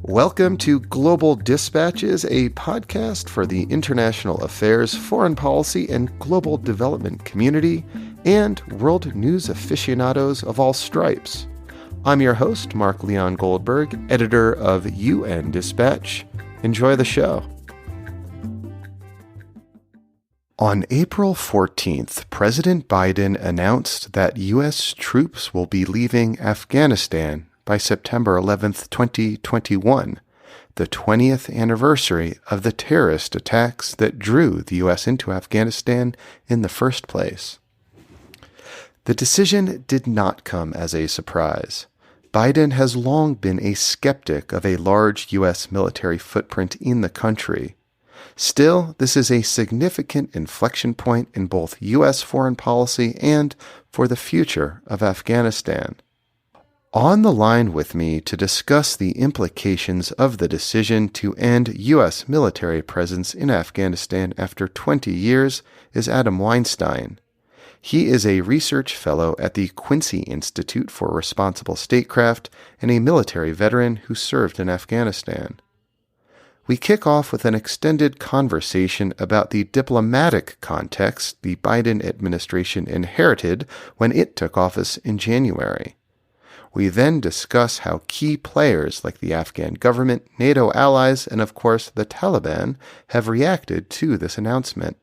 Welcome to Global Dispatches, a podcast for the international affairs, foreign policy, and global development community, and world news aficionados of all stripes. I'm your host, Mark Leon Goldberg, editor of UN Dispatch. Enjoy the show. On April 14th, President Biden announced that U.S. troops will be leaving Afghanistan by September 11th, 2021, the 20th anniversary of the terrorist attacks that drew the U.S. into Afghanistan in the first place. The decision did not come as a surprise. Biden has long been a skeptic of a large U.S. military footprint in the country. Still, this is a significant inflection point in both U.S. foreign policy and for the future of Afghanistan. On the line with me to discuss the implications of the decision to end U.S. military presence in Afghanistan after 20 years is Adam Weinstein. He is a research fellow at the Quincy Institute for Responsible Statecraft and a military veteran who served in Afghanistan. We kick off with an extended conversation about the diplomatic context the Biden administration inherited when it took office in January. We then discuss how key players like the Afghan government, NATO allies, and of course the Taliban have reacted to this announcement.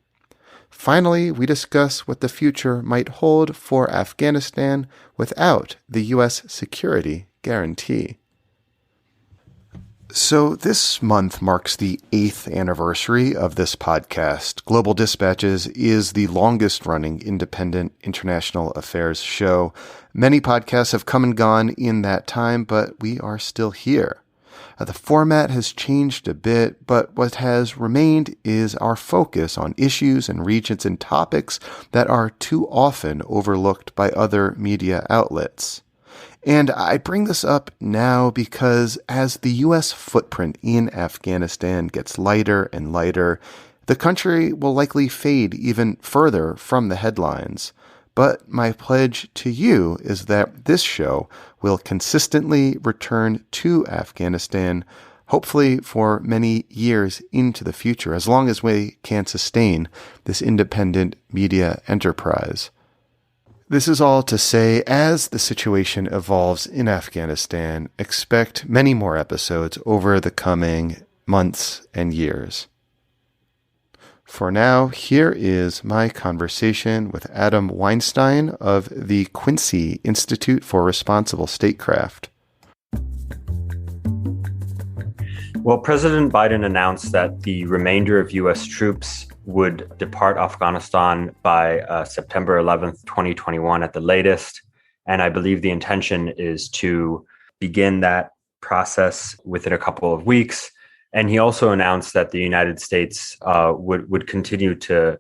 Finally, we discuss what the future might hold for Afghanistan without the U.S. security guarantee. So this month marks the 8th anniversary of this podcast. Global Dispatches is the longest-running independent international affairs show. Many podcasts have come and gone in that time, but we are still here. The format has changed a bit, but what has remained is our focus on issues and regions and topics that are too often overlooked by other media outlets. And I bring this up now because as the U.S. footprint in Afghanistan gets lighter and lighter, the country will likely fade even further from the headlines. But my pledge to you is that this show will consistently return to Afghanistan, hopefully for many years into the future, as long as we can sustain this independent media enterprise. This is all to say, as the situation evolves in Afghanistan, expect many more episodes over the coming months and years. For now, here is my conversation with Adam Weinstein of the Quincy Institute for Responsible Statecraft. Well, President Biden announced that the remainder of U.S. troops would depart Afghanistan by September 11th, 2021 at the latest. And I believe the intention is to begin that process within a couple of weeks. And he also announced that the United States would continue to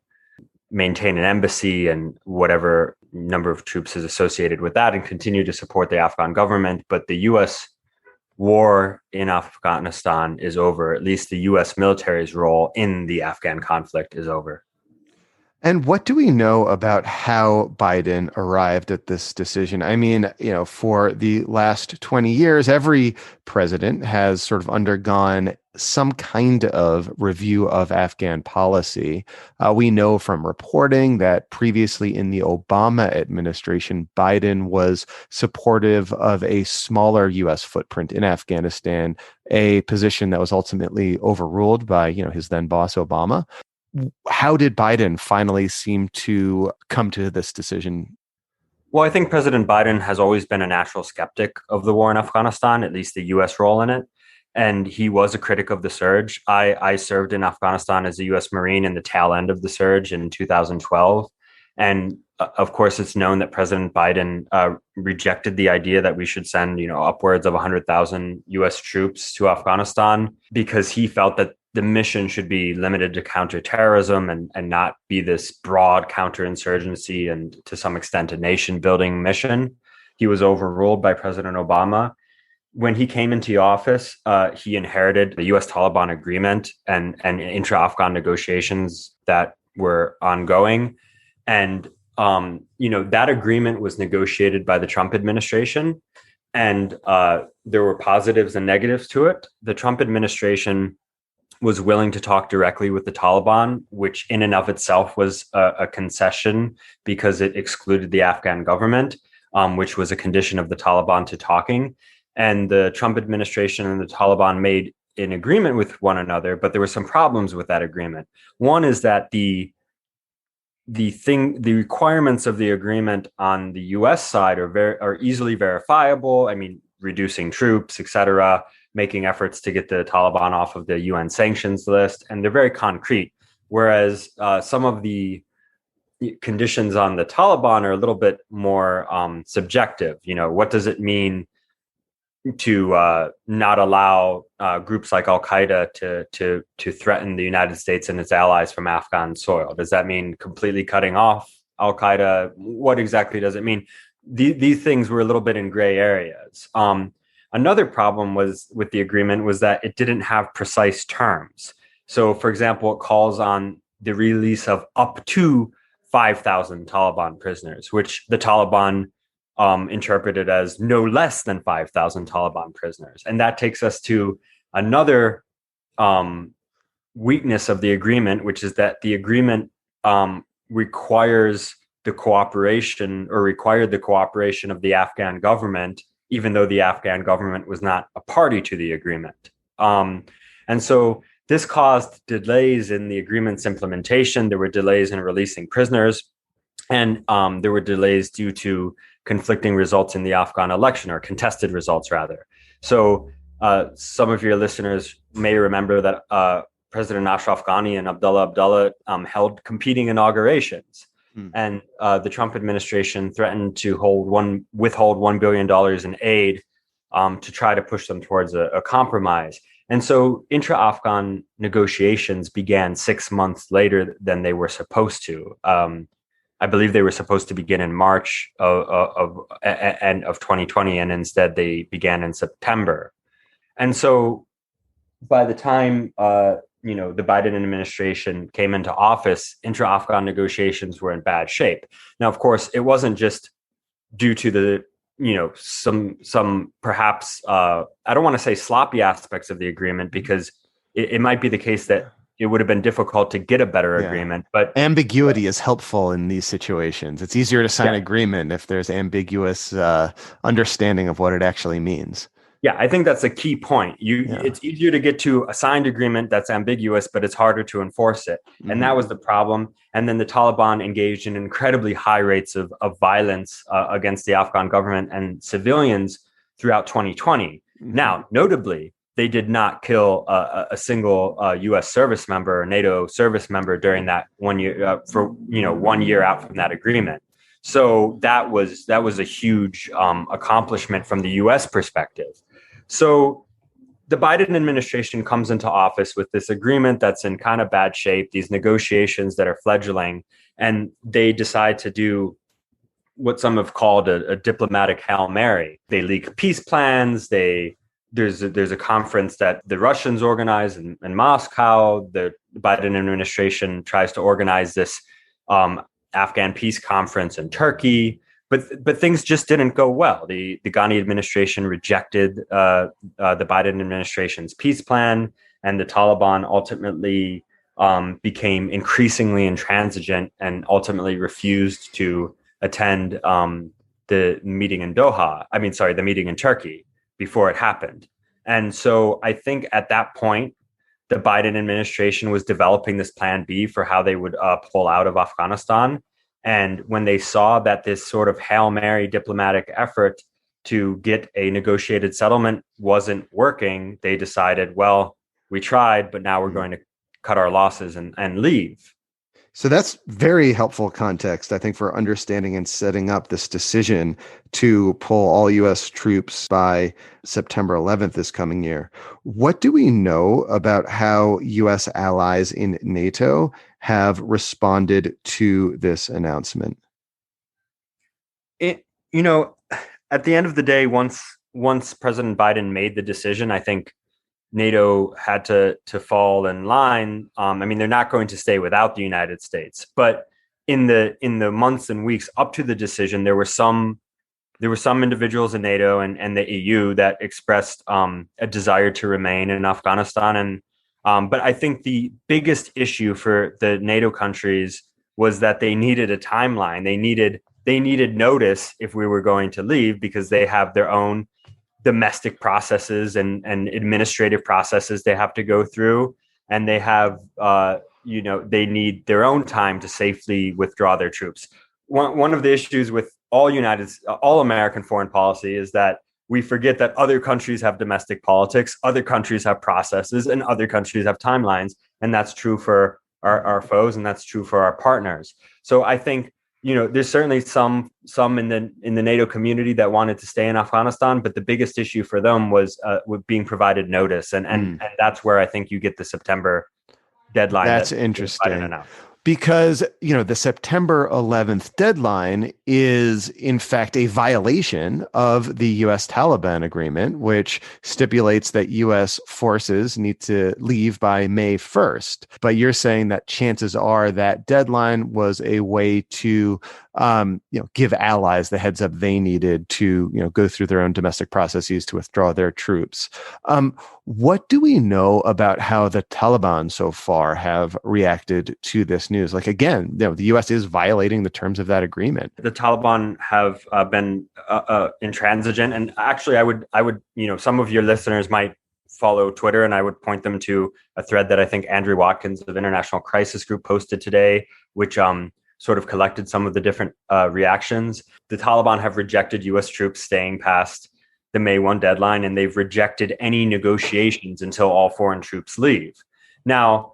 maintain an embassy and whatever number of troops is associated with that and continue to support the Afghan government. But the U.S. war in Afghanistan is over. At least the U.S. military's role in the Afghan conflict is over. And what do we know about how Biden arrived at this decision? I mean, for the last 20 years, every president has sort of undergone some kind of review of Afghan policy. We know from reporting that previously in the Obama administration, Biden was supportive of a smaller U.S. footprint in Afghanistan, a position that was ultimately overruled by, his then boss, Obama. How did Biden finally seem to come to this decision? Well, I think President Biden has always been a natural skeptic of the war in Afghanistan, at least the U.S. role in it. And he was a critic of the surge. I served in Afghanistan as a U.S. Marine in the tail end of the surge in 2012. And of course, it's known that President Biden rejected the idea that we should send, upwards of 100,000 U.S. troops to Afghanistan because he felt that the mission should be limited to counterterrorism and not be this broad counterinsurgency and to some extent a nation building mission. He was overruled by President Obama. When he came into office, he inherited the U.S. Taliban agreement and intra-Afghan negotiations that were ongoing. And, that agreement was negotiated by the Trump administration. and there were positives and negatives to it. The Trump administration was willing to talk directly with the Taliban, which in and of itself was a concession because it excluded the Afghan government, which was a condition of the Taliban to talking. And the Trump administration and the Taliban made an agreement with one another, but there were some problems with that agreement. One is that the requirements of the agreement on the U.S. side are easily verifiable. I mean, reducing troops, etc., making efforts to get the Taliban off of the UN sanctions list, and they're very concrete. Whereas some of the conditions on the Taliban are a little bit more subjective. You know, what does it mean to not allow groups like Al Qaeda to threaten the United States and its allies from Afghan soil? Does that mean completely cutting off Al Qaeda? What exactly does it mean? These things were a little bit in gray areas. Another problem with the agreement was that it didn't have precise terms. So, for example, it calls on the release of up to 5,000 Taliban prisoners, which the Taliban interpreted as no less than 5,000 Taliban prisoners. And that takes us to another weakness of the agreement, which is that the agreement requires the cooperation or required the cooperation of the Afghan government, even though the Afghan government was not a party to the agreement. And so this caused delays in the agreement's implementation. There were delays in releasing prisoners, and there were delays due to conflicting results in the Afghan election, or contested results, rather. So some of your listeners may remember that President Ashraf Ghani and Abdullah held competing inaugurations. And the Trump administration threatened to withhold $1 billion in aid to try to push them towards a compromise. And so intra-Afghan negotiations began 6 months later than they were supposed to. I believe they were supposed to begin in March of 2020, and instead they began in September. And so by the time the Biden administration came into office, intra-Afghan negotiations were in bad shape. Now, of course, it wasn't just due to the some perhaps I don't want to say sloppy aspects of the agreement, because it might be the case that it would have been difficult to get a better agreement, but ambiguity is helpful in these situations. It's easier to sign an agreement if there's ambiguous understanding of what it actually means. Yeah, I think that's a key point. It's easier to get to a signed agreement that's ambiguous, but it's harder to enforce it. Mm-hmm. And that was the problem. And then the Taliban engaged in incredibly high rates of violence against the Afghan government and civilians throughout 2020. Mm-hmm. Now, notably, they did not kill a single U.S. service member or NATO service member during that 1 year 1 year out from that agreement. So that was a huge accomplishment from the U.S. perspective. So the Biden administration comes into office with this agreement that's in kind of bad shape, these negotiations that are fledgling, and they decide to do what some have called a diplomatic Hail Mary. They leak peace plans. There's a conference that the Russians organize in Moscow. The Biden administration tries to organize this Afghan peace conference in Turkey, but things just didn't go well. The Ghani administration rejected the Biden administration's peace plan, and the Taliban ultimately became increasingly intransigent and ultimately refused to attend the meeting in the meeting in Turkey before it happened. And so I think at that point, the Biden administration was developing this plan B for how they would pull out of Afghanistan. And when they saw that this sort of Hail Mary diplomatic effort to get a negotiated settlement wasn't working, they decided, well, we tried, but now we're going to cut our losses and leave. So that's very helpful context, I think, for understanding and setting up this decision to pull all U.S. troops by September 11th this coming year. What do we know about how U.S. allies in NATO have responded to this announcement? At the end of the day, once President Biden made the decision, I think NATO had to fall in line. They're not going to stay without the United States, but in the months and weeks up to the decision, there were some there were some individuals in NATO and the EU that expressed a desire to remain in Afghanistan. But I think the biggest issue for the NATO countries was that they needed a timeline. They needed notice if we were going to leave, because they have their own domestic processes and administrative processes they have to go through, and they have they need their own time to safely withdraw their troops. One of the issues with all American foreign policy is that we forget that other countries have domestic politics, other countries have processes, and other countries have timelines, and that's true for our foes, and that's true for our partners. So I think there's certainly some in the NATO community that wanted to stay in Afghanistan, but the biggest issue for them was with being provided notice, and that's where I think you get the September deadline. That's interesting. Because, the September 11th deadline is, in fact, a violation of the U.S. Taliban agreement, which stipulates that U.S. forces need to leave by May 1st. But you're saying that chances are that deadline was a way to, give allies the heads up they needed to, go through their own domestic processes to withdraw their troops. What do we know about how the Taliban so far have reacted to this news? Like, again, the U.S. is violating the terms of that agreement. The Taliban have been intransigent, and actually, I would, some of your listeners might follow Twitter, and I would point them to a thread that I think Andrew Watkins of International Crisis Group posted today, which sort of collected some of the different reactions. The Taliban have rejected U.S. troops staying past the May 1 deadline, and they've rejected any negotiations until all foreign troops leave. Now,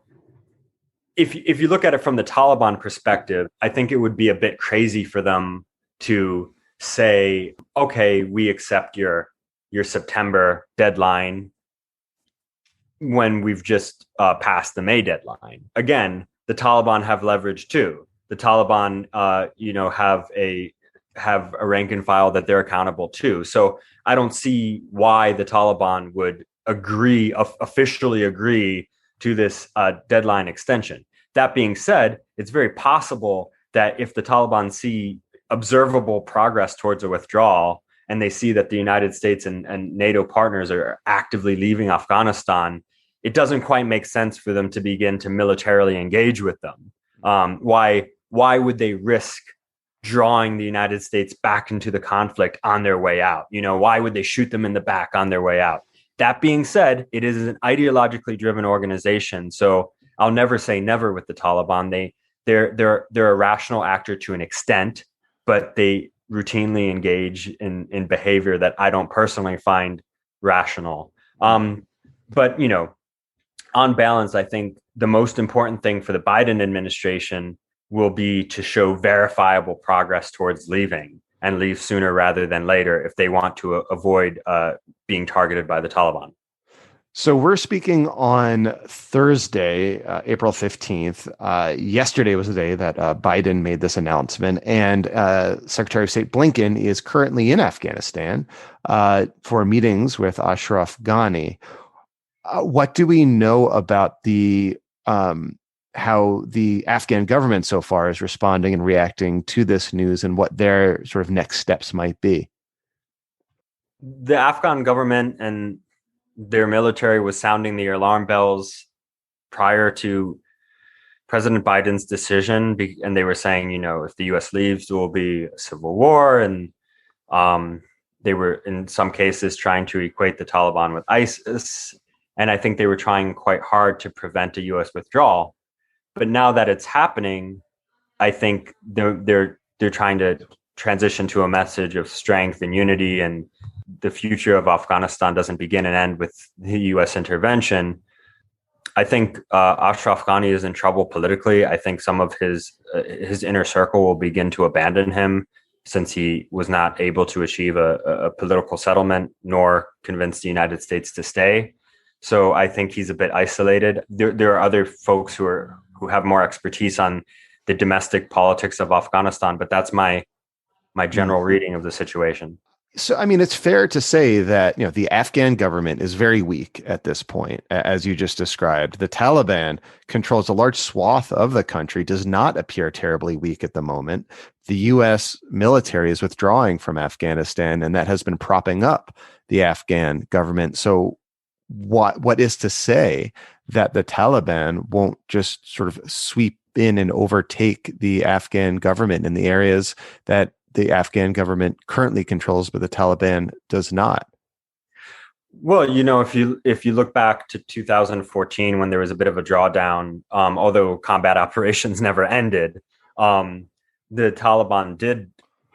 if you look at it from the Taliban perspective, I think it would be a bit crazy for them to say, okay, we accept your September deadline when we've just passed the May deadline. Again, the Taliban have leverage too. The Taliban, have a rank and file that they're accountable to. So I don't see why the Taliban would officially agree to this deadline extension. That being said, it's very possible that if the Taliban see observable progress towards a withdrawal, and they see that the United States and NATO partners are actively leaving Afghanistan, it doesn't quite make sense for them to begin to militarily engage with them. Why would they risk drawing the United States back into the conflict on their way out? Why would they shoot them in the back on their way out? That being said, it is an ideologically driven organization. So I'll never say never with the Taliban. They're a rational actor to an extent, but they routinely engage in behavior that I don't personally find rational. But on balance, I think the most important thing for the Biden administration will be to show verifiable progress towards leaving, and leave sooner rather than later if they want to avoid being targeted by the Taliban. So we're speaking on Thursday, April 15th. Yesterday was the day that Biden made this announcement, and Secretary of State Blinken is currently in Afghanistan for meetings with Ashraf Ghani. What do we know about the how the Afghan government so far is responding and reacting to this news, and what their sort of next steps might be? The Afghan government and their military was sounding the alarm bells prior to President Biden's decision, and they were saying, if the U.S. leaves, there will be a civil war, and they were in some cases trying to equate the Taliban with ISIS, and I think they were trying quite hard to prevent a U.S. withdrawal. But now that it's happening, I think they're trying to transition to a message of strength and unity, and the future of Afghanistan doesn't begin and end with the U.S. intervention. I think Ashraf Ghani is in trouble politically. I think some of his inner circle will begin to abandon him, since he was not able to achieve a political settlement nor convince the United States to stay. So I think he's a bit isolated. There are other folks who have more expertise on the domestic politics of Afghanistan, but that's my general reading of the situation. So, I mean, it's fair to say that, the Afghan government is very weak at this point, as you just described. The Taliban controls a large swath of the country, does not appear terribly weak at the moment. The U.S. military is withdrawing from Afghanistan, and that has been propping up the Afghan government. So, what is to say that the Taliban won't just sort of sweep in and overtake the Afghan government in the areas that the Afghan government currently controls, but the Taliban does not? Well, if you look back to 2014 when there was a bit of a drawdown, although combat operations never ended, the Taliban did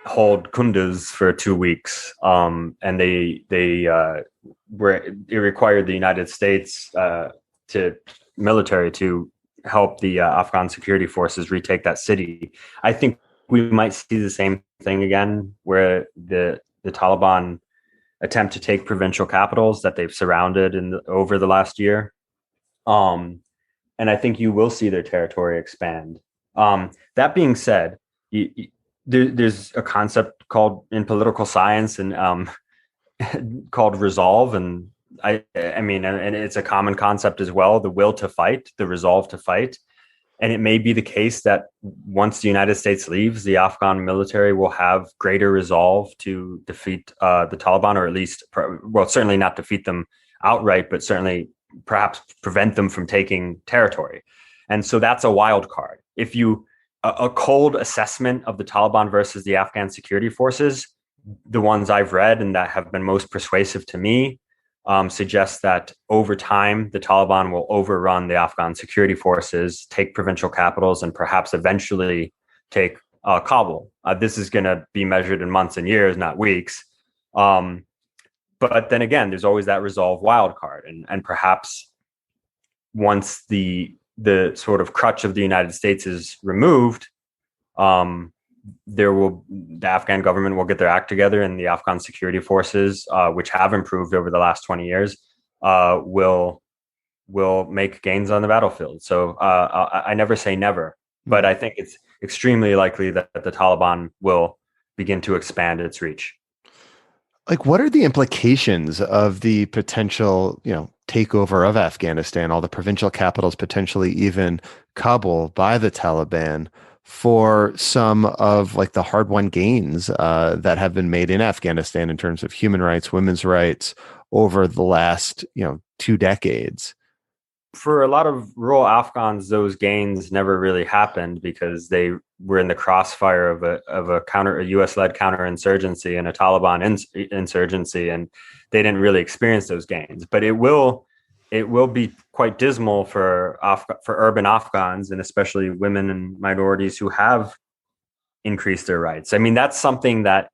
hold Kunduz for 2 weeks, and it required the United States to military to help the Afghan security forces retake that city. I think we might see the same thing again, where the Taliban attempt to take provincial capitals that they've surrounded over the last year. And I think you will see their territory expand. That being said, there's a concept called in political science and called resolve, and I mean, and it's a common concept as well: the will to fight, the resolve to fight. And it may be the case that once the United States leaves, the Afghan military will have greater resolve to defeat the Taliban, or at least, well, certainly not defeat them outright, but certainly perhaps prevent them from taking territory. And so that's a wild card. If a cold assessment of the Taliban versus the Afghan security forces, the ones I've read and that have been most persuasive to me, suggests that over time, the Taliban will overrun the Afghan security forces, take provincial capitals, and perhaps eventually take Kabul. This is going to be measured in months and years, not weeks. But then again, there's always that resolve wild card. And perhaps once the sort of crutch of the United States is removed, the Afghan government will get their act together, and the Afghan security forces, which have improved over the last 20 years, will make gains on the battlefield. So I never say never, but I think it's extremely likely that the Taliban will begin to expand its reach. Like, what are the implications of the potential, takeover of Afghanistan, all the provincial capitals, potentially even Kabul by the Taliban, for some of like the hard-won gains that have been made in Afghanistan in terms of human rights, women's rights over the last, 2 decades? For a lot of rural Afghans, those gains never really happened because they were in the crossfire of a U.S.-led counterinsurgency and a Taliban insurgency, and they didn't really experience those gains. But it will be quite dismal for urban Afghans, and especially women and minorities who have increased their rights. I mean, that's something that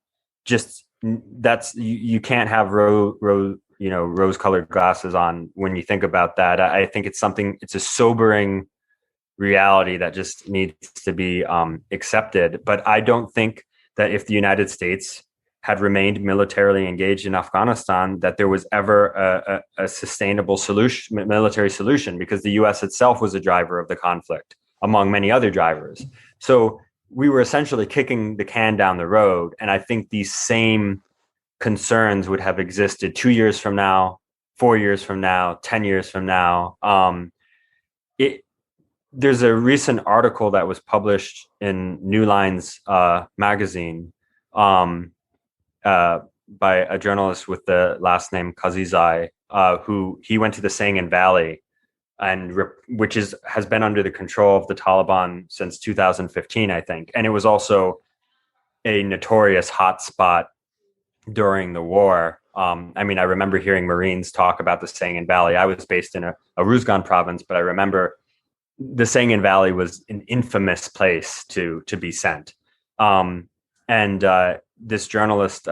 you can't have rose-colored glasses on when you think about that. I think it's a sobering reality that just needs to be accepted. But I don't think that if the United States had remained militarily engaged in Afghanistan, that there was ever a sustainable military solution, because the U.S. itself was a driver of the conflict, among many other drivers. So we were essentially kicking the can down the road. And I think these same concerns would have existed 2 years from now, 4 years from now, 10 years from now. There's a recent article that was published in New Lines magazine by a journalist with the last name Kazizai, who he went to the Sangin Valley, which has been under the control of the Taliban since 2015, I think. And it was also a notorious hotspot during the war. I mean, I remember hearing Marines talk about the Sangin Valley. I was based in a Ruzgan province, but I remember the Sangin Valley was an infamous place to be sent. And this journalist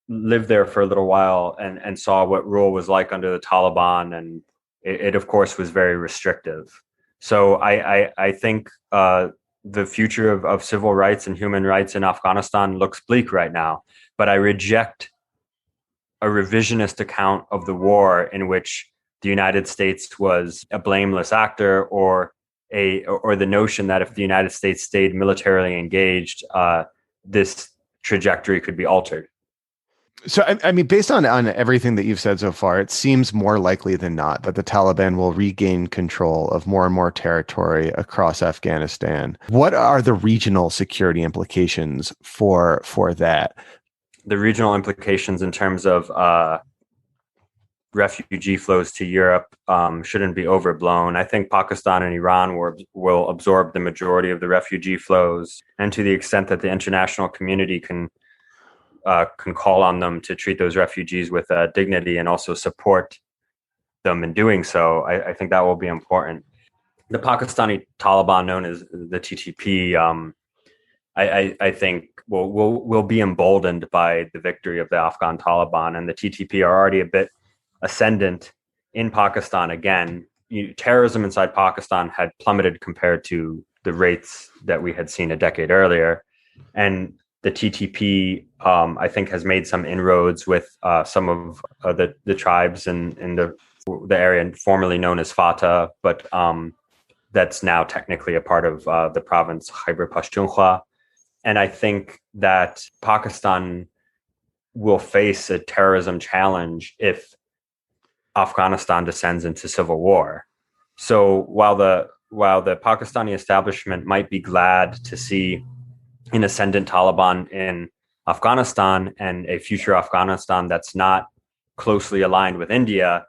lived there for a little while and saw what rule was like under the Taliban, and it of course was very restrictive. So I think the future of civil rights and human rights in Afghanistan looks bleak right now. But I reject a revisionist account of the war in which the United States was a blameless actor, or the notion that if the United States stayed militarily engaged, this trajectory could be altered. So, I mean, based on everything that you've said so far, it seems more likely than not that the Taliban will regain control of more and more territory across Afghanistan. What are the regional security implications for that? The regional implications in terms of refugee flows to Europe shouldn't be overblown. I think Pakistan and Iran will absorb the majority of the refugee flows, and to the extent that the international community can call on them to treat those refugees with dignity and also support them in doing so, I think that will be important. The Pakistani Taliban, known as the TTP, I think will be emboldened by the victory of the Afghan Taliban, and the TTP are already a bit ascendant in Pakistan. Again, terrorism inside Pakistan had plummeted compared to the rates that we had seen a decade earlier, and the TTP, I think, has made some inroads with some of the tribes in the area formerly known as Fatah, but that's now technically a part of the province Khyber Pakhtunkhwa. And I think that Pakistan will face a terrorism challenge if Afghanistan descends into civil war. So while the Pakistani establishment might be glad to see an ascendant Taliban in Afghanistan and a future Afghanistan that's not closely aligned with India,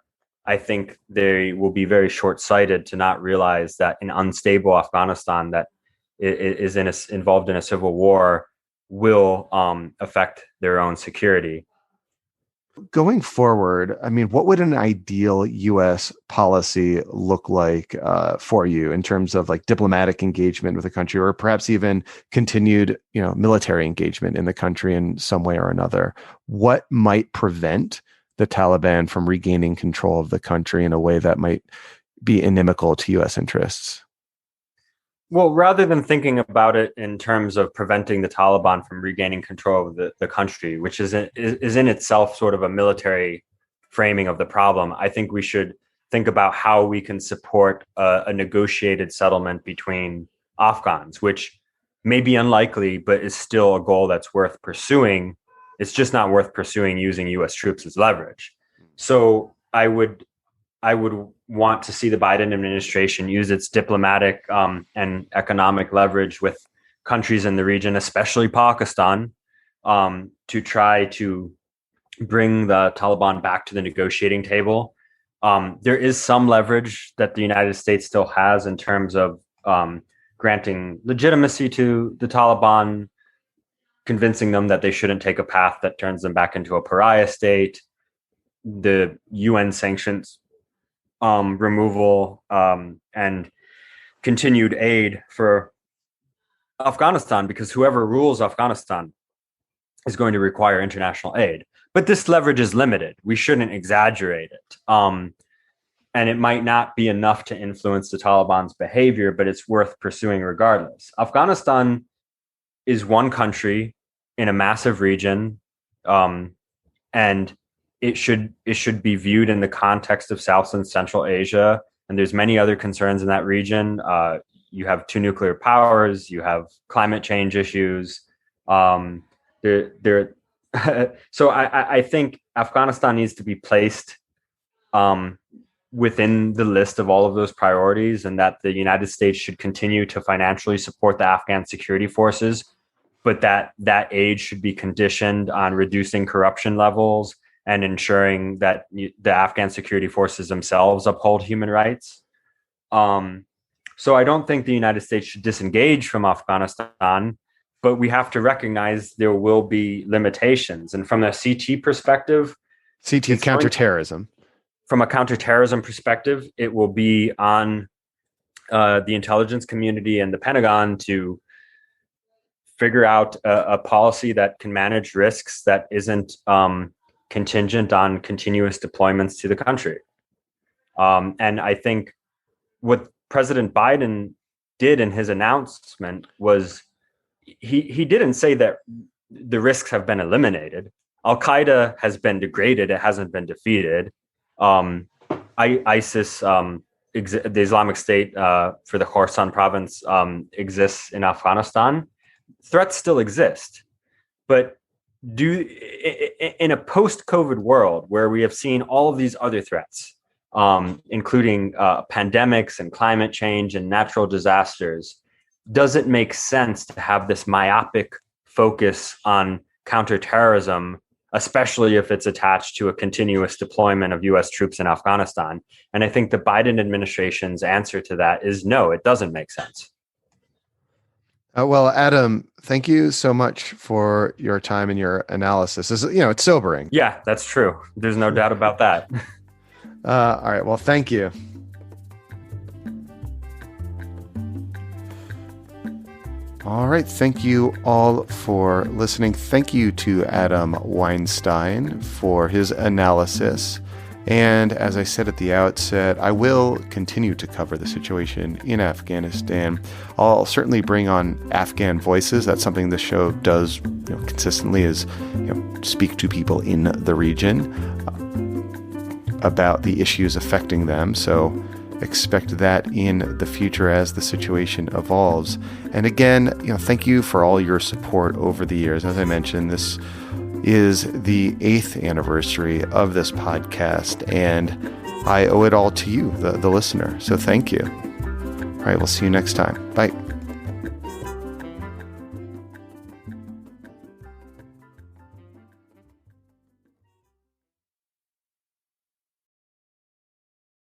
I think they will be very short-sighted to not realize that an unstable Afghanistan that is involved in a civil war will affect their own security. Going forward, I mean, what would an ideal U.S. policy look like for you in terms of like diplomatic engagement with the country, or perhaps even continued, military engagement in the country in some way or another? What might prevent the Taliban from regaining control of the country in a way that might be inimical to U.S. interests? Well, rather than thinking about it in terms of preventing the Taliban from regaining control of the country, which is in itself sort of a military framing of the problem, I think we should think about how we can support a negotiated settlement between Afghans, which may be unlikely, but is still a goal that's worth pursuing. It's just not worth pursuing using U.S. troops as leverage. So I would want to see the Biden administration use its diplomatic and economic leverage with countries in the region, especially Pakistan, to try to bring the Taliban back to the negotiating table. There is some leverage that the United States still has in terms of granting legitimacy to the Taliban, convincing them that they shouldn't take a path that turns them back into a pariah state. The UN sanctions removal and continued aid for Afghanistan, because whoever rules Afghanistan is going to require international aid. But this leverage is limited. We shouldn't exaggerate it. And it might not be enough to influence the Taliban's behavior, but it's worth pursuing regardless. Afghanistan is one country in a massive region, and it should be viewed in the context of South and Central Asia. And there's many other concerns in that region. You have two nuclear powers. You have climate change issues. So I think Afghanistan needs to be placed within the list of all of those priorities, and that the United States should continue to financially support the Afghan security forces, but that aid should be conditioned on reducing corruption levels and ensuring that the Afghan security forces themselves uphold human rights. So I don't think the United States should disengage from Afghanistan, but we have to recognize there will be limitations. And from a CT perspective, counterterrorism. From a counterterrorism perspective, it will be on the intelligence community and the Pentagon to figure out a policy that can manage risks that isn't contingent on continuous deployments to the country. And I think what President Biden did in his announcement was he didn't say that the risks have been eliminated. Al-Qaeda has been degraded. It hasn't been defeated. ISIS, the Islamic State for the Khorasan province, exists in Afghanistan. Threats still exist. But in a post-COVID world where we have seen all of these other threats, including pandemics and climate change and natural disasters, does it make sense to have this myopic focus on counterterrorism, especially if it's attached to a continuous deployment of U.S. troops in Afghanistan? And I think the Biden administration's answer to that is no, it doesn't make sense. Well, Adam, thank you so much for your time and your analysis. It's sobering. Yeah, that's true. There's no doubt about that. All right. Well, thank you. All right. Thank you all for listening. Thank you to Adam Weinstein for his analysis. And as I said at the outset, I will continue to cover the situation in Afghanistan. I'll certainly bring on Afghan voices. That's something this show does consistently, is speak to people in the region about the issues affecting them. So expect that in the future as the situation evolves. And again, thank you for all your support over the years. As I mentioned, this is the 8th anniversary of this podcast, and I owe it all to you, the listener. So thank you. All right, we'll see you next time. Bye.